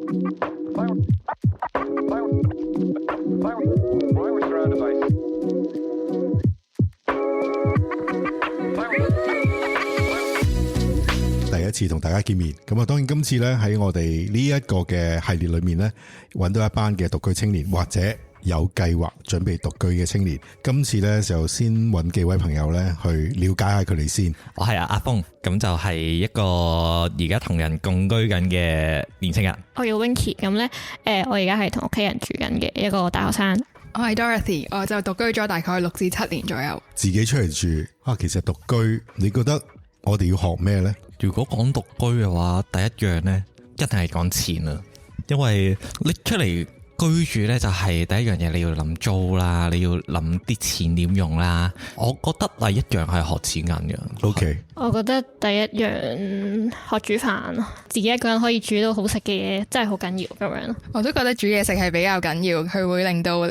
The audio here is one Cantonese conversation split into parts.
第一次同大家見面，咁啊，當然今次咧喺我哋呢一個嘅系列裏面咧，揾到一班嘅獨居青年或者有計劃準備獨居嘅青年。今次咧就先揾幾位朋友咧去了解下佢哋先。我係阿峰，咁就係一個而家同人共居緊嘅年青人。我叫 Winky， 咁咧我而家係同屋企人住緊嘅一個大學生。我係 Dorothy， 我就獨居咗大概6至7年左右。自己出嚟住啊，其實獨居，你覺得我哋要學咩呢？如果講獨居嘅話，第一樣呢，一定係講錢啦，因為你出嚟居住呢，就係第一樣嘢，你要諗租啦，你要諗啲錢點用啦。我覺得第一樣係學錢銀嘅。OK，我覺得第一樣學煮飯，自己一個人可以煮到好食嘅嘢，真係好緊要咁樣。我都覺得煮嘢食係比較緊要，佢會令到屋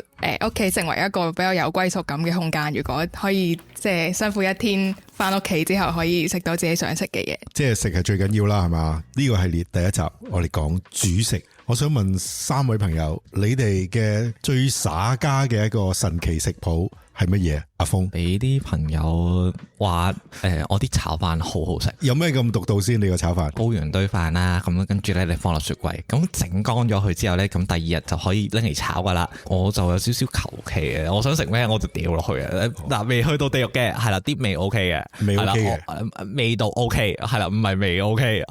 企成為一個比較有歸屬感嘅空間。如果可以即係辛苦一天，翻屋企之後可以食到自己想食嘅嘢，即係食係最緊要啦，係嘛？呢個系列第一集我哋講煮食。我想問3位朋友，你哋嘅最耍家嘅一個神奇食譜係乜嘢？阿峰，俾啲朋友話我啲炒飯好好食。有咩咁獨到先？你個炒飯？煲完堆飯啦，咁跟住咧你放落雪櫃，咁整乾咗佢之後咧，咁第二日就可以拎嚟炒噶啦。我就有少少求其嘅，我想食咩我就掉落去啊。嗱，未去到地獄嘅，係啦，啲味 OK 嘅，味 OK 嘅，味道 OK， 係啦，唔係味 OK。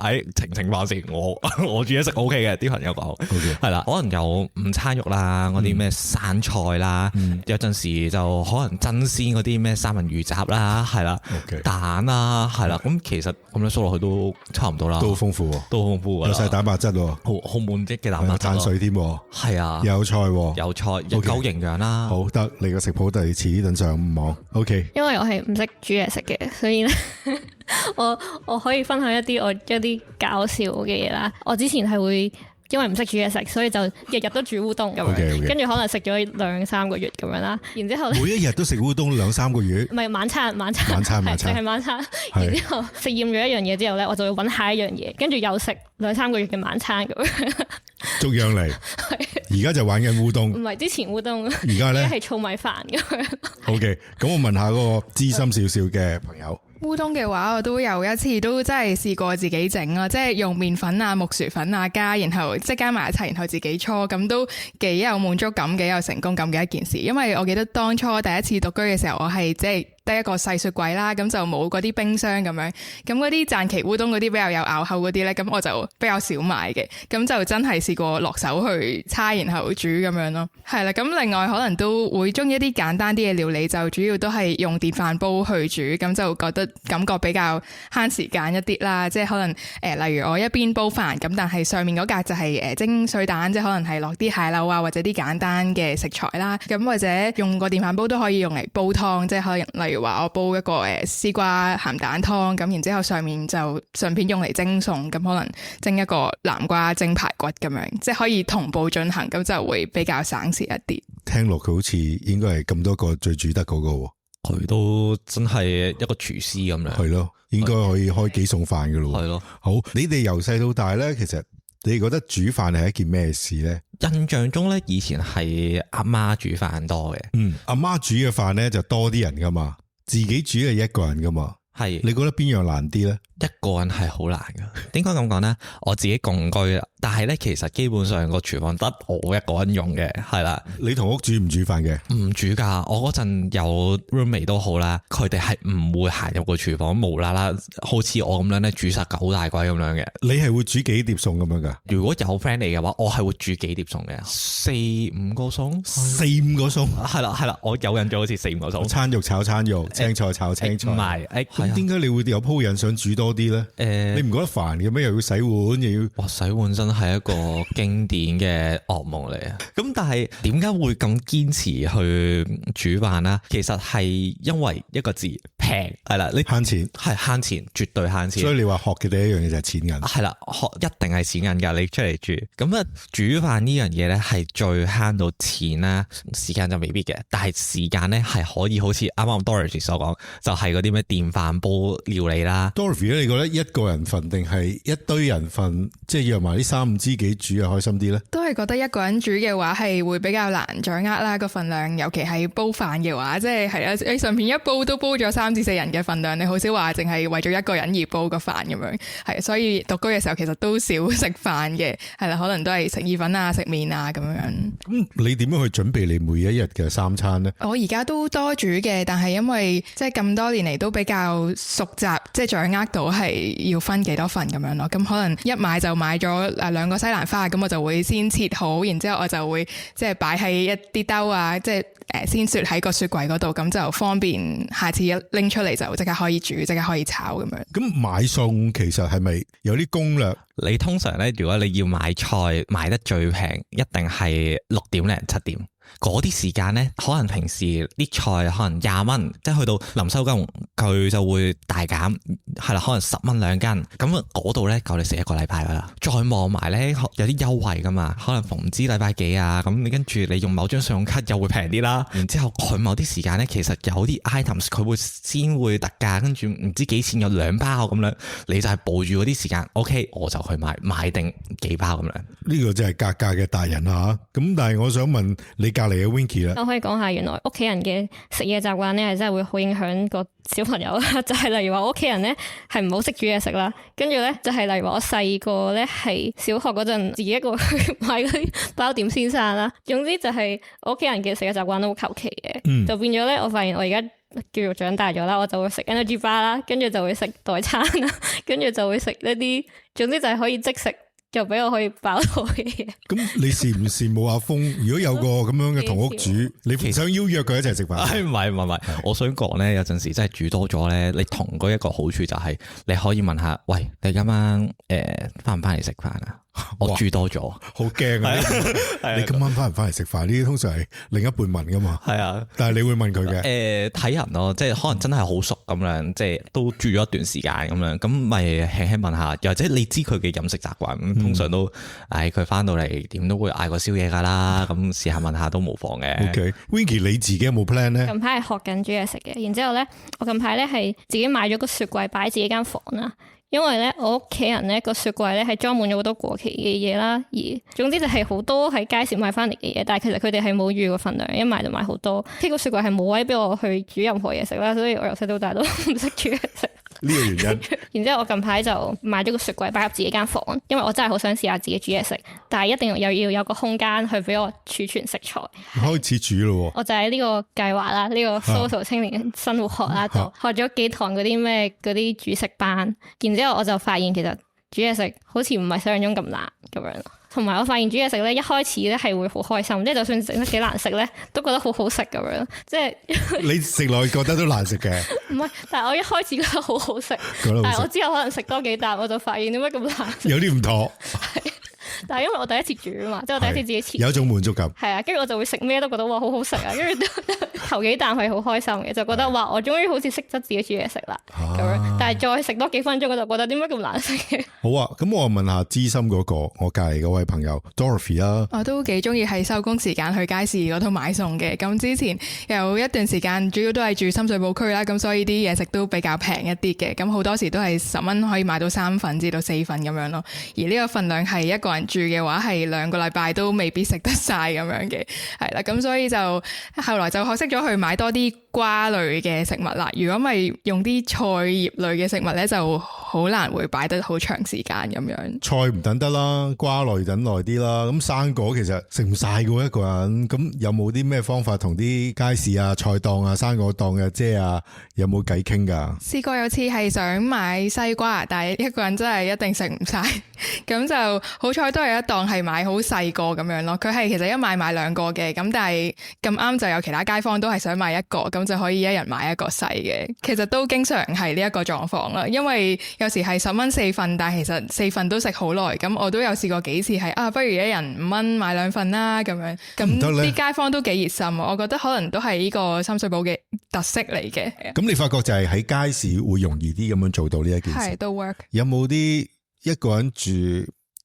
澄翻先，我煮嘢食 OK 嘅，啲朋友講，係啦，可能有午餐肉啦，嗰啲咩生菜啦，有陣時就可能真鮮嗰啲咩三文魚雜啦，係啦，蛋啦，係啦，咁其實咁樣掃落去都差唔多啦，都好豐富，有晒蛋白質，好滿足嘅蛋白質，碳水添，係啊，有菜，又夠營養啦。好得你個食譜第遲啲等上午網 OK。因為我係唔識煮嘢食嘅，所以咧我可以分享一啲搞笑嘅嘢啦。我之前係會因為唔識煮嘢食，所以就日日都煮烏冬咁樣，跟住可能食咗2-3個月咁樣啦。然之後每一日都食烏冬2-3個月，唔係晚餐，係晚餐。然之後食厭咗一樣嘢之後咧，我就會揾下一樣嘢，跟住又食2-3個月嘅晚餐咁樣。逐樣嚟，而家就玩緊烏冬，唔係之前烏冬，而家咧係糙米飯咁樣。OK，咁我問下嗰個資深少少嘅朋友。烏冬嘅話，我都有一次都真係試過自己整啦，即係用麵粉啊、木薯粉啊然後即係加埋一齊，然後自己搓，咁都幾有滿足感、幾有成功感嘅一件事。因為我記得當初第一次獨居嘅時候，我係即係得一個細雪櫃啦，咁就冇嗰啲冰箱咁樣，咁嗰啲讚岐烏冬嗰啲比較有咬口嗰啲咧，咁我就比較少買嘅，咁就真係試過落手去搓然後煮咁樣咯。係啦，咁另外可能都會中意一啲簡單啲嘅料理，就主要都係用電飯煲去煮，咁就覺得感覺比較慳時間一啲啦。即係可能例如我一邊煲飯咁，但係上面嗰格就係蒸水蛋，即係可能係落啲蟹柳啊或者啲簡單嘅食材啦。咁或者用個電飯煲都可以用嚟煲湯，即係可能例如話我煲一個絲瓜鹹蛋湯，咁然之後上面就順便用嚟蒸餸，咁可能蒸一個南瓜蒸排骨咁樣，即係可以同步進行，咁就會比較省時一啲。聽落佢好似應該係咁多個最煮得嗰個。佢都真係一個廚師咁樣，係咯，應該可以開幾餸飯噶咯。係咯，好，你哋由細到大咧，其實你哋覺得煮飯係一件咩事咧？印象中咧，以前係阿媽煮飯多嘅。阿媽煮嘅飯咧就多啲人噶嘛，自己煮係一個人噶嘛。係，你覺得邊樣難啲咧？一個人係好難噶。點解咁講咧？我自己共居啦，但係咧其實基本上個廚房得我一個人用嘅，係啦。你同屋煮唔煮飯嘅？唔煮噶。我嗰陣有 roommate 都好啦，佢哋係唔會行入個廚房無啦啦，好似我咁樣咧煮晒9大簋咁樣嘅。你係會煮幾碟餸咁樣噶？如果有 friend 嚟嘅話，我係會煮幾碟餸嘅，4-5個餸，4-5個餸。係啦，我有印象好似4-5個餸。餐肉炒餐肉，青菜炒青菜。唔係，咁點解你會有鋪癮想煮多啲咧？你唔覺得煩嘅咩？又要洗碗，又要……哇！洗碗真係一個經典嘅噩夢嚟啊！咁但係點解會咁堅持去煮飯呢？其實係因為一個字平，係啦，你慳錢，係慳錢，絕對慳錢。所以你話學嘅第一樣嘢就係錢銀，係啦，學一定係錢銀噶。你出嚟煮咁啊，煮飯呢樣嘢咧係最慳到錢啦，時間就未必嘅，但係時間咧係可以好似啱啱 Dorothy 所講，就係嗰啲咩電飯飯煲料理啦。Dorothy 咧，你覺得一個人份定係一堆人份，即係約埋啲三五知己煮又開心啲咧？都係覺得一個人煮嘅話係會比較難掌握啦個份量，尤其係煲飯嘅話，即係啊，你順便一煲都煲咗3至4人嘅份量，你好少話淨係為咗一個人而煲個飯咁樣。係，所以獨居嘅時候其實都少食飯嘅，係啦，可能都係食意粉啊、食麵啊咁樣。咁你點樣去準備你每一日嘅三餐呢？我而家都多煮嘅，但係因為即係咁多年嚟都比較熟習，即係掌握到係要分幾多份咁樣咯。咁可能一買就買咗2個西蘭花，咁我就會先切好，然之後我就會即係擺喺一啲兜啊，即係先雪喺個雪櫃嗰度，咁就方便下次一拎出嚟就即刻可以煮，即刻可以炒咁樣。咁買餸其實係咪有啲攻略？你通常咧，如果你要買菜買得最平，一定係6點零7點。嗰啲時間咧，可能平時啲菜可能20蚊，即係去到臨收工佢就會大減，係啦，可能10蚊2斤，咁嗰度咧夠你食一個禮拜噶啦。再望埋咧有啲優惠噶嘛，可能逢唔知禮拜幾啊，咁你跟住你用某張信用卡又會平啲啦。然之後佢某啲時間咧，其實有啲 items 佢會先會特價，跟住唔知幾錢有2包咁樣，你就係捕住嗰啲時間 ，OK 我就去買定幾包咁樣。呢個真係格價嘅大人啊！咁但係我想問你隔離嘅 Winky 咧，我可以講下原來屋企人嘅食嘢習慣咧係真係會好影響個小朋友啦。就係例如話我屋企人咧係唔好識煮嘢食啦，跟住咧就係例如話我細個咧係小學嗰陣自己一個去買嗰啲包點先生啦。總之就係我屋企人嘅食嘅習慣都好求其嘅，就變咗咧我發現我而家叫做長大咗啦，我就會食 energy bar 啦，跟住就會食代餐啦，跟住就會食一啲，總之就係可以即食。就俾我可以飽到嘅嘢。咁你羨唔羨慕阿峰？如果有個咁樣嘅同屋主，你想邀約佢一齊食飯？唔係，我想講咧，有陣時真係煮多咗咧，你同嗰一個好處就係你可以問下，喂，你今晚翻唔翻嚟食飯啊？我煮多咗，好驚啊！你今晚翻唔翻嚟食飯？呢啲通常係另一半問噶嘛。係啊，但係你會問佢嘅。睇人咯，即係可能真係好熟咁樣，即係都住咗一段時間咁樣，咁咪輕輕問下，又或者你知佢嘅飲食習慣，通常都，佢翻到嚟點都會嗌個宵夜噶啦，咁試下問下都無妨嘅。OK，Winky 你自己有冇 plan 咧？近排係學緊煮嘢食嘅，然之後咧，我近排咧係自己買咗個雪櫃擺自己間房啦。因為咧，我屋企人咧個雪櫃咧係裝滿咗好多過期嘅嘢啦，而總之就係好多喺街市買翻嚟嘅嘢，但係其實佢哋係冇預過份量，一買就買好多。呢個雪櫃係冇位俾我去煮任何嘢食啦，所以我由細到大都唔識煮嘢食。呢個原因。然之後我近排就買咗個雪櫃擺入自己間房，因為我真係好想試下自己煮嘢食，但係一定又要有個空間去俾我儲存食材。開始煮咯。我就喺呢個計劃啦，呢個 social 青年生活學啦，就學咗幾堂嗰啲咩嗰啲煮食班，之後我就發現其實煮嘢食好似唔係想象中咁難咁樣，同埋我發現煮嘢食咧一開始咧係會好開心，即係就算整得幾難食咧，都覺得好好食咁樣，即係你食落去覺得都難食嘅。唔係，但係我一開始覺得好好食，但係我之後可能食多幾啖，我就發現點解咁難食，有啲唔妥。但係因為我第一次煮啊嘛，即係我第一次自己切，有一種滿足感。係啊，跟住我就會食咩都覺得哇好好食啊，跟住頭幾啖係好開心嘅，就覺得哇我終於好似識得自己煮嘢食啦咁樣。但係再食多幾分鐘，我就覺得點解咁難食嘅。好啊，咁我問下資深嗰個我隔籬嗰位朋友 Dorothy 啦。我都幾中意喺收工時間去街市嗰度買餸嘅。咁之前有一段時間主要都係住深水埗區啦，咁所以啲嘢食都比較平一啲嘅。咁好多時都係10蚊可以買到3份至到4份咁樣咯。而呢個份量係一個人住嘅話係2個禮拜都未必食得晒咁樣嘅，係啦，咁所以就後來就學識咗去買多啲瓜類嘅食物啦。如果咪用啲菜葉類嘅食物咧，就好難會擺得好長時間咁樣。菜唔等得啦，瓜類等耐啲啦。咁生果其實食唔晒嘅一個人，咁有冇啲咩方法同啲街市啊、菜檔啊、生果檔嘅姐啊有冇偈傾噶？試過有次係想買西瓜，但係一個人真係一定食唔晒，咁就好彩都係一檔係買好細個咁樣咯。佢係其實一買2個嘅，咁但係咁啱就有其他街坊都係想買1個，咁就可以一人買1個細嘅。其實都經常係呢一個狀況啦，因為有時係10蚊4份，但係其實4份都食好耐。咁我都有試過幾次係不如一人5蚊買2份啦咁樣。咁啲街坊都幾熱心，我覺得可能都係呢個深水埗嘅特色嚟嘅。咁你發覺就係喺街市會容易啲咁樣做到呢一件事，係都 work。有冇啲一個人住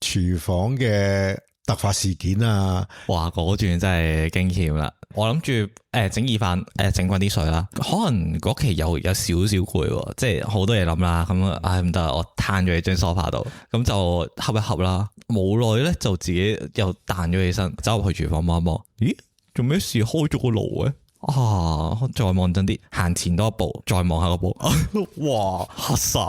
廚房嘅突發事件啊？哇，嗰段真係驚險啦！我諗住整意飯整滾啲水啦，可能嗰期有少少攰，即係好多嘢諗啦。咁唔得，我攤咗喺張梳化度，咁就恰一恰啦。冇耐咧就自己又彈咗起身，走入去廚房望一望，咦，做咩事開咗個爐嘅？啊！再望真啲，行前多一步，再望下個煲，哇，黑晒！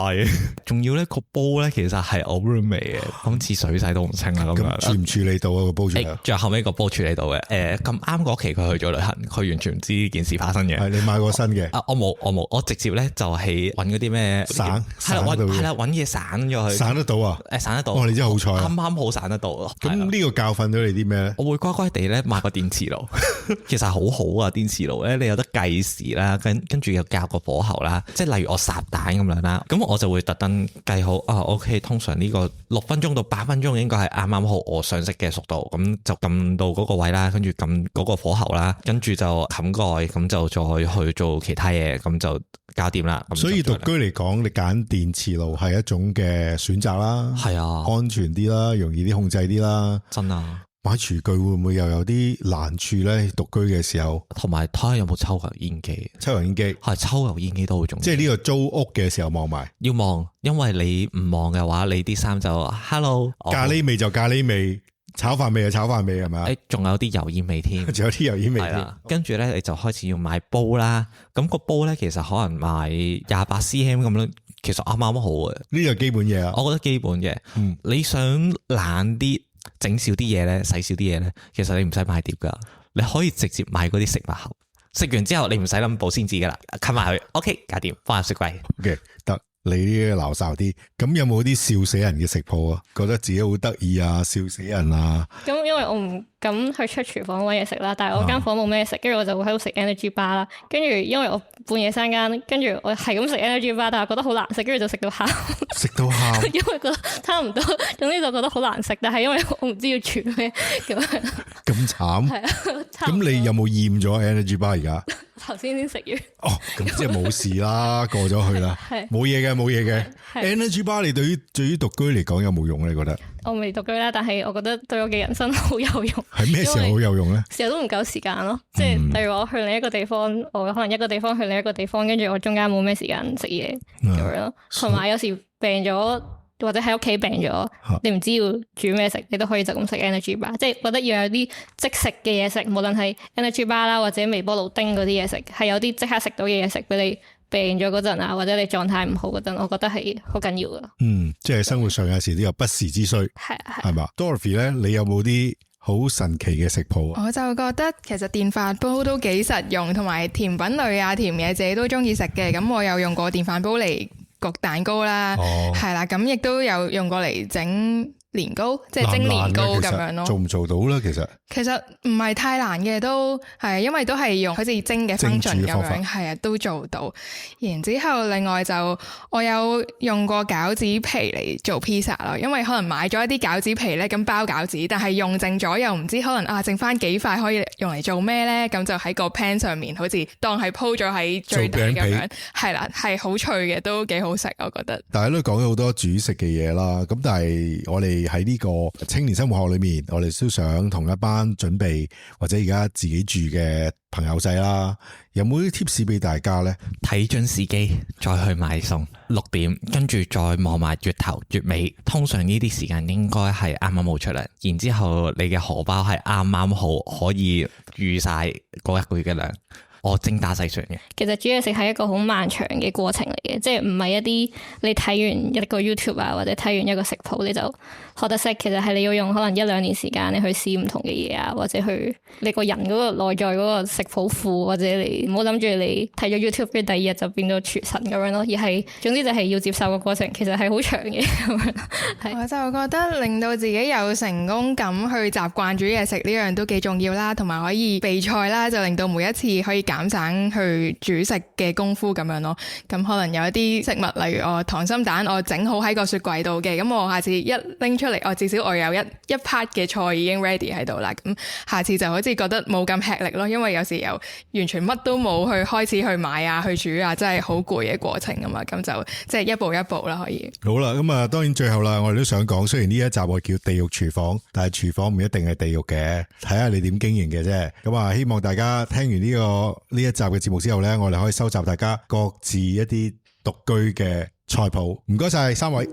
仲要咧個煲咧，其實係嘔咗味嘅，好似水洗都唔清啦咁樣。處唔處理到啊個煲？最後尾個煲處理到嘅。咁啱嗰期佢去咗旅行，佢完全唔知呢件事發生嘅。係你買過新嘅？我冇，我直接咧就係揾嗰啲咩散係啦，揾嘢散咗佢。散得到啊？散得到。哇！你真係好彩，啱啱好散得到。咁呢個教訓咗你啲咩咧？我會乖乖地咧買個電磁爐，其實好好啊電磁爐咧，你有得計時啦，跟住又校個火候啦，即係例如我烚蛋咁樣啦，咁我就會特登計好OK，通常呢個6分鐘到8分鐘應該係啱啱好我上色嘅熟度，咁就撳到嗰個位啦，跟住撳嗰個火候啦，跟住就冚蓋，咁就再去做其他嘢，咁就搞掂啦。所以獨居嚟講，你揀電磁爐係一種嘅選擇啦，係啊，安全啲啦，容易啲控制啲啦，真啊。買廚具會唔會又有啲難處咧？獨居嘅時候，同埋睇下有冇抽油煙機。抽油煙機係抽油煙機都好重要。即係呢個租屋嘅時候望埋，要望，因為你唔望嘅話，你啲衫就 hello 咖喱味就咖喱味，炒飯味就炒飯味係咪？仲有啲油煙味添，仲有啲油煙味添。跟住咧，你就開始要買煲啦。咁個煲咧，其實可能買28 cm 咁樣，其實啱啱好嘅。呢個基本嘢啊，我覺得基本嘅。你想懶啲？整少啲嘢咧，洗少啲嘢咧，其實你唔使買碟噶，你可以直接買嗰啲食物盒，食完之後你唔使諗保鮮紙噶啦，冚埋佢 ，OK， 搞掂，放入雪櫃。OK， 得。你呢啲鬧哨啲，咁有冇啲笑死人嘅食譜啊？覺得自己好得意啊，笑死人啊！咁因為我唔敢去出廚房搵嘢食啦，但係我間房冇咩食，跟住我就會喺度食 energy bar 啦。跟住因為我半夜3更，跟住我係咁食 energy bar，但係覺得好難食，跟住就食到喊。食到喊，因為覺得差唔多，總之就覺得好難食。但係因為我唔知要煮咩咁樣。咁慘？係啊。咁你有冇厭咗 energy bar 而家？頭先食完。哦，咁即係冇事啦，過咗去啦，冇嘢嘅，冇嘢嘅。energy bar 你對於獨居嚟講有冇用咧？你覺得？我未獨居啦，但係我覺得對我嘅人生好有用。係咩時候好有用咧？成日都唔夠時間咯，即係例如我去另一個地方，我可能一個地方去另一個地方，跟住我中間冇咩時間食嘢咁樣咯。同埋有時病咗或者喺屋企病咗，你唔知要煮咩食，你都可以就咁食 energy bar。即係覺得要有啲即食嘅嘢食，無論係 energy bar 啦或者微波爐叮嗰啲嘢食，係有啲即刻食到嘅嘢食俾你。病咗嗰陣啊，或者你狀態唔好嗰陣，我覺得係好緊要噶。即係生活上有時都有不時之需，係嘛 ？Dorothy 咧，你有冇啲好神奇嘅食譜啊？我就覺得其實電飯煲都幾實用，同埋甜品類啊、甜嘢自己都中意食嘅。咁我有用過電飯煲嚟焗蛋糕啦，係啦，咁亦都有用過嚟整年糕，即係蒸年糕咁樣咯。做唔做到咧？其實唔係太難嘅，都係因為都係用好似蒸嘅 function 咁樣，係啊，都做到。然之後另外就我有用過餃子皮嚟做 pizza 咯，因為可能買咗一啲餃子皮咧，咁包餃子，但係用剩咗又唔知可能剩翻幾塊可以用嚟做咩咧？咁就喺個 pan 上面，好似當係鋪咗喺最底咁樣，係啦，係好脆嘅，都幾好食，我覺得。大家都講咗好多煮食嘅嘢啦，咁但係我哋喺呢個青年生活學裏面，我哋都想同一班準備或者而家自己住嘅朋友仔啦，有冇啲 tips 俾大家呢？睇準時機再去買餸，6點跟住再望埋月頭月尾，通常呢啲時間應該係啱啱好出嚟，然之後你嘅荷包係啱啱好可以預晒嗰一個月嘅糧。我精打細算嘅。其實煮嘢食係一個好漫長嘅過程嚟嘅，即係唔係一啲你睇完一個 YouTube 啊，或者睇完一個食譜你就學得識。其實係你要用可能1-2年時間，你去試唔同嘅嘢啊，或者去你個人嗰個內在嗰個食譜庫，或者你唔好諗住你睇咗 YouTube 跟住第二日就變到廚神咁樣咯，而係總之就係要接受個過程，其實係好長嘅咁樣。我就覺得令到自己有成功感去習慣煮嘢食呢樣都幾重要啦，同埋可以備菜啦，就令到每一次可以減省去煮食嘅功夫咁樣咯。咁可能有一啲食物，例如我溏心蛋，我整好喺個雪櫃度嘅，咁我下次一拎出嚟，我至少我有一 part 嘅菜已經 ready 喺度啦。咁下次就好似覺得冇咁吃力咯，因為有時又完全乜都冇去開始去買啊、去煮啊，真係好攰嘅過程啊嘛。咁就即係一步一步啦，可以。好啦，咁啊，當然最後啦，我哋都想講，雖然呢一集我叫地獄廚房，但係廚房唔一定係地獄嘅，睇下你點經營嘅啫。咁啊，希望大家聽完呢一集嘅節目之後呢，我哋可以收集大家各自一啲獨居嘅菜譜。唔該晒三位。